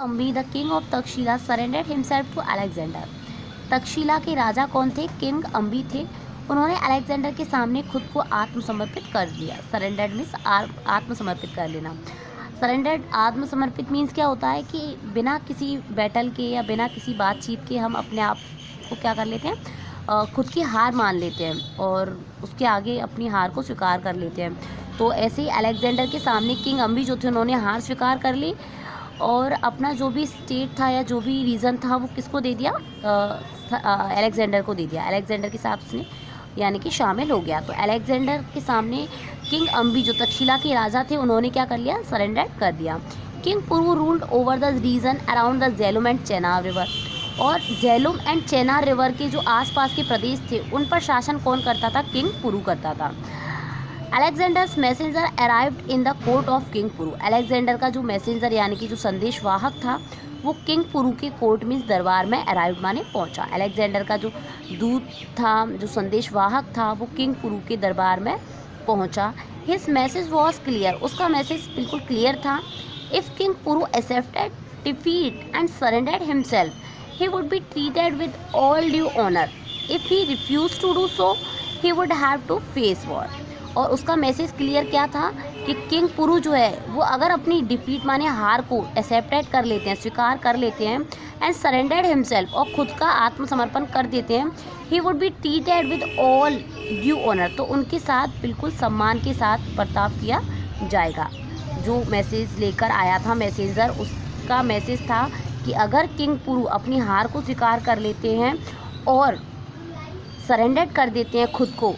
Ambi the king of Takshashila surrendered himself to Alexander. Takshashila के राजा कौन थे? किंग अम्बी थे। उन्होंने अलेक्जेंडर के सामने खुद को आत्मसमर्पित कर दिया। सरेंडर्ड मीन्स आत्मसमर्पित कर लेना। सरेंडर्ड आत्मसमर्पित मीन्स क्या होता है कि बिना किसी बैटल के या बिना किसी बातचीत के हम अपने आप को क्या कर लेते हैं, खुद की हार मान लेते हैं और उसके आगे अपनी हार को स्वीकार कर लेते हैं। तो ऐसे ही अलेक्जेंडर के सामने किंग अम्बी जो थे उन्होंने हार स्वीकार कर ली और अपना जो भी स्टेट था या जो भी रीज़न था वो किसको दे दिया, अलेक्जेंडर को दे दिया। अलेक्जेंडर के साथ उसने यानी कि शामिल हो गया। तो अलेक्जेंडर के सामने किंग अम्बी जो तक्षशिला के राजा थे उन्होंने क्या कर लिया, सरेंडर कर दिया। King Puru ruled over the region around the Jhelum and Chenab river. और झेलम एंड चेनाब रिवर के जो आसपास के प्रदेश थे उन पर शासन कौन करता था? किंग पुरु करता था। Alexander's messenger arrived in the court of king Puru. Alexander का जो मैसेंजर यानी कि जो संदेशवाहक था वो किंग पुरु के कोर्ट मीन्स दरबार में अराइव्ड माने पहुंचा। अलेक्जेंडर का जो दूत था, जो संदेशवाहक था, वो किंग पुरु के दरबार में पहुंचा। His message was clear. उसका मैसेज बिल्कुल क्लियर था। If king Puru accepted defeat and surrendered himself he would be treated with all due honor. If he refused to do so, he would have to face war. और उसका message clear क्या था कि king पुरु जो है वो अगर अपनी डिफीट माने हार को एक्सेप्टेड कर लेते हैं, स्वीकार कर लेते हैं एंड सरेंडर्ड हिमसेल्फ और खुद का आत्मसमर्पण कर देते हैं, he would be treated with all due honour. तो उनके साथ बिल्कुल सम्मान के साथ बर्ताव किया जाएगा। जो मैसेज लेकर आया था मैसेंजर, उसका मैसेज था कि अगर किंग पुरु अपनी हार को स्वीकार कर लेते हैं और सरेंडर कर देते हैं खुद को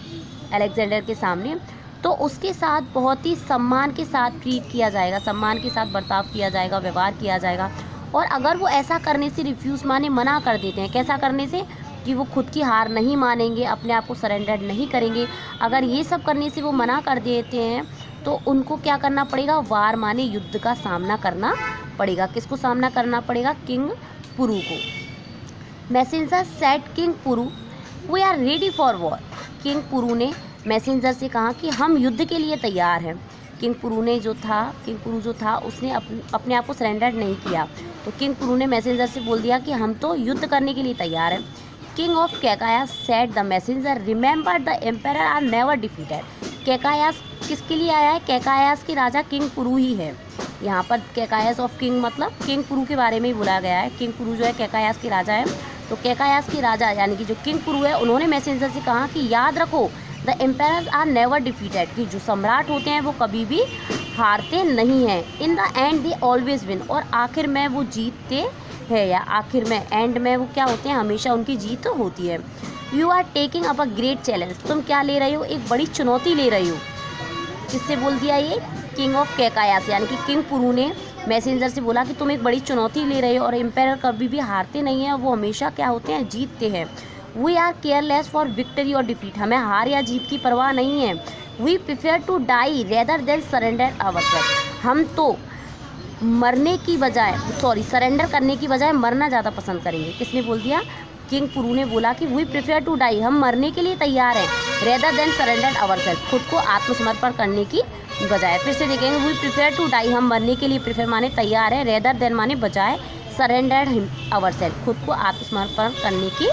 अलेक्जेंडर के सामने, तो उसके साथ बहुत ही सम्मान के साथ ट्रीट किया जाएगा, सम्मान के साथ बर्ताव किया जाएगा, व्यवहार किया जाएगा। और अगर वो ऐसा करने से रिफ्यूज़ माने मना कर देते हैं, कैसा करने से कि वो खुद की हार नहीं मानेंगे, अपने आप को सरेंडर नहीं करेंगे, अगर ये सब करने से वो मना कर देते हैं तो उनको क्या करना पड़ेगा, वार माने युद्ध का सामना करना पड़ेगा। किसको सामना करना पड़ेगा? किंग पुरु को। Messenger said king Puru we are ready for war. King Puru ने मैसेंजर से कहा कि हम युद्ध के लिए तैयार हैं। किंग पुरु जो था उसने अपने आप को सरेंडर नहीं किया। तो किंग पुरु ने मैसेंजर से बोल दिया कि हम तो युद्ध करने के लिए तैयार हैं। King of Kaikayas said the messenger remember the empire are never defeated. Kaikayas किसके लिए आया है? कैकायास के राजा किंग पुरु ही है। यहाँ पर कैकायास ऑफ किंग मतलब किंग पुरु के बारे में ही बोला गया है। किंग पुरु जो है कैकायास के राजा है। तो कैकायास के राजा यानी कि जो किंग पुरु है उन्होंने मैसेंजर से कहा कि याद रखो the empires are never defeated, कि जो सम्राट होते हैं वो कभी भी हारते नहीं हैं। In the and they always win, और आखिर में वो जीतते हैं या आखिर में एंड में वो क्या होते हैं, हमेशा उनकी जीत होती है। You are taking up a great challenge. तुम क्या ले रहे हो? एक बड़ी चुनौती ले रही हो। किससे बोल दिया ये? किंग ऑफ कैकायास यानी कि किंग पुरु ने मैसेंजर से बोला कि तुम एक बड़ी चुनौती ले रहे हो और एम्पायर कभी भी हारते नहीं हैं, वो हमेशा क्या होते हैं, जीतते हैं। We are careless for victory और डिफीट। हमें हार या जीत की परवाह नहीं है। We prefer to die rather than surrender ourselves. हम तो मरने की बजाय सरेंडर करने की बजाय मरना ज़्यादा पसंद करेंगे। किसने बोल दिया? किंग पुरु ने बोला कि वी प्रिफेयर टू डाई, हम मरने के लिए तैयार हैं, रेदर देन सरेंडर आवरसेल्फ, खुद को आत्मसमर्पण करने की बजाय। फिर से देखेंगे, वी प्रिफेयर टू डाई, हम मरने के लिए प्रिफेयर माने तैयार है, रेदर देन माने बजाय, सरेंडर आवरसेल्फ, खुद को आत्मसमर्पण करने की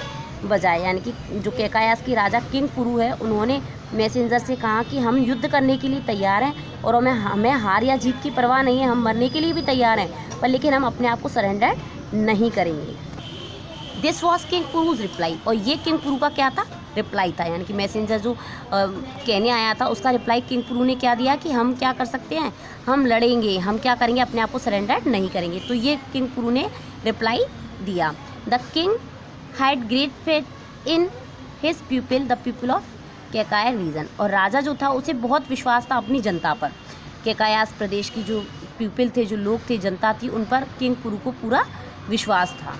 बजाय। यानी कि जो कैकायास की राजा किंग पुरु है उन्होंने मैसेंजर से कहा कि हम युद्ध करने के लिए तैयार हैं और हमें हार या जीत की परवाह नहीं है, हम मरने के लिए भी तैयार हैं, पर लेकिन हम अपने आप को सरेंडर नहीं करेंगे। This was king Puru's reply. और ये किंग पुरु का क्या था? रिप्लाई था। यानी कि मैसेंजर जो कहने आया था उसका रिप्लाई किंग पुरु ने क्या दिया कि हम क्या कर सकते हैं, हम लड़ेंगे, हम क्या करेंगे, अपने आप को सरेंडर नहीं करेंगे। तो ये किंग पुरु ने रिप्लाई दिया। The king had great faith in his people the people of Kaikaya region. और राजा जो था उसे बहुत विश्वास था अपनी जनता पर। कैकायास प्रदेश की जो पीपल थे, जो लोग थे, जनता थी, उन पर किंग पुरु को पूरा विश्वास था।